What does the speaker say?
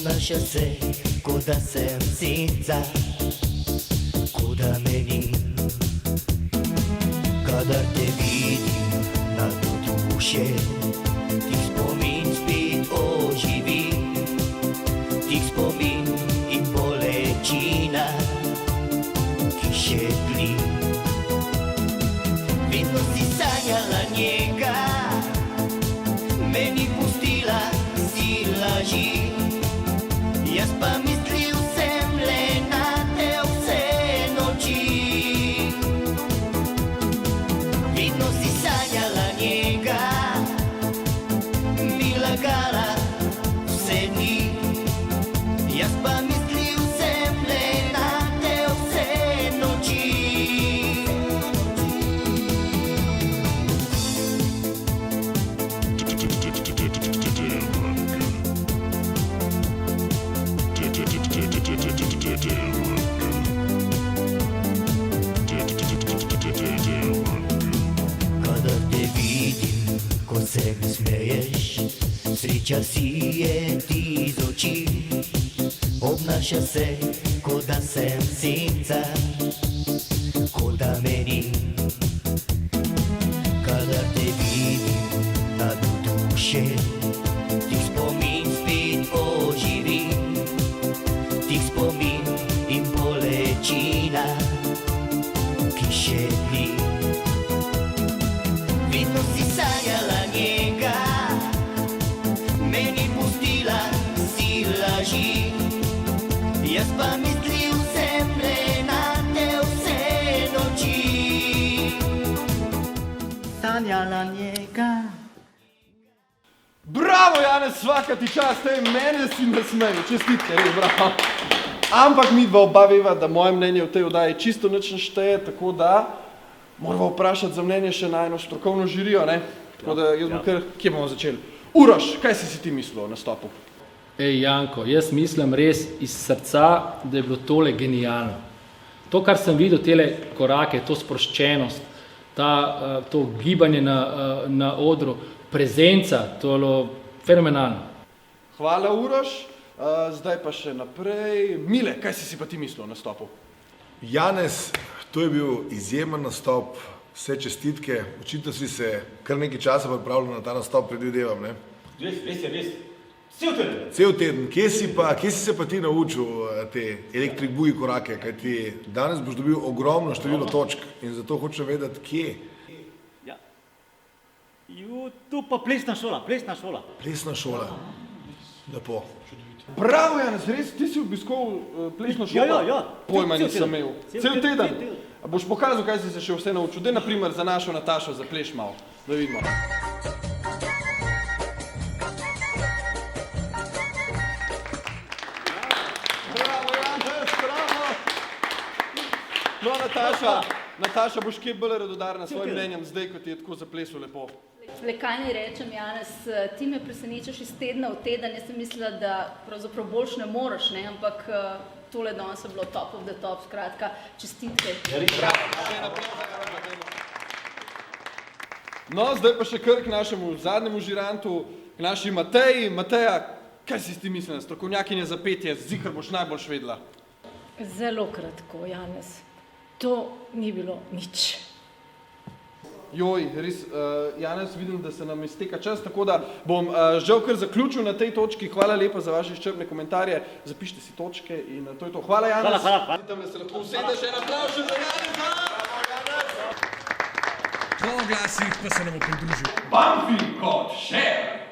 Obnaša se, kot da sem senca, kot da me ni. Kadar te vidim na to duše, ti spomin spet oživi, ti spomin in bolečina, ki še tli. Vedno si sanjala njega, meni pustila si laži. Jaz pa mislil sem le na te vse noči. Vedno si sanjala njega, mi lagala vse dni. Jaz pa mislil sem le na te vse noči. Kadar te vidim, ko se mi smeješ, sreča si je ti iz oči. Obnaša se, kot da sem senca, kot da me ni. Kadar te vidim na duše, ti spomin spet oživi, ti spomin in bolečina, ki še tli. Vedno si sanjala njega, meni pustila si laži. Jaz pa mislil sem le na te vse noči. Sanjala njega. Bravo, Janez, svaka ti čast, mene si nasmejal, čestitke, res bravo. Ampak mi oba veva, da moje mnenje v tej oddaji čisto nič ne šteje, tako da moramo vprašati za mnenje še na eno strokovno žirijo, ne? Tako da jaz bom kar, kje bomo začeli? Uroš, kaj si ti mislil o nastopu? Ej, Janko, jaz mislim res iz srca, da je bilo tole genialno. To, kar sem videl, tele korake, to sproščenost, to gibanje na odru, prezenca, to je bilo fenomenalno. Hvala, Uroš. Zdaj pa še naprej. Mile, kaj si pa ti mislil o nastopu? Janez, to je bil izjemen nastop, vse čestitke. Očitno si se kar nekaj časa pripravljal na ta nastop, predvidevam, ne? Res. Cel teden. Cel teden. Kje si se pa ti naučil te Electric Boogie korake? Kajti danes boš dobil ogromno število točk in zato hočem vedeti, kje. Ja. Tu pa plesna šola. Plesna šola. Lepo. Bravo, Janez, res, ti si obiskal plesno šolo? Ja. Pojma nisem imel. Cel teden. Cel teden. A boš pokazal, kaj si se še vse naučil? Daj, na primer, za našo Natašo zapleš malo, da vidimo. Bravo, Janez, bravo! No, Nataša, boš kje bolj radodarna s svojim mnenjem zdaj, ko ti je tako zaplesal lepo? Le kaj naj rečem, Janez, ti me presenečaš iz tedna v teden, jaz sem mislila, da pravzaprav boljš ne moreš, ne, ampak tole danes je bilo top of the top, skratka, čestitke. No, zdaj pa še kar k našemu zadnjemu žirantu, k naši Mateji. Mateja, kaj si ti mislila, strokovnjakinja za petje, zikar boš najboljš vedela? Zelo kratko, Janez. To ni bilo nič. Joj, res, Janez, vidim, da se nam izteka čas, tako da bom žal kar zaključil na tej točki. Hvala lepa za vaše izčrpne komentarje, zapišite si točke in to je to. Hvala, Janez. Hvala. Tam se lahko usedeš, en aplavž za Janeza! Po oglasih pa se nam bo pridružil Banfi kot šer!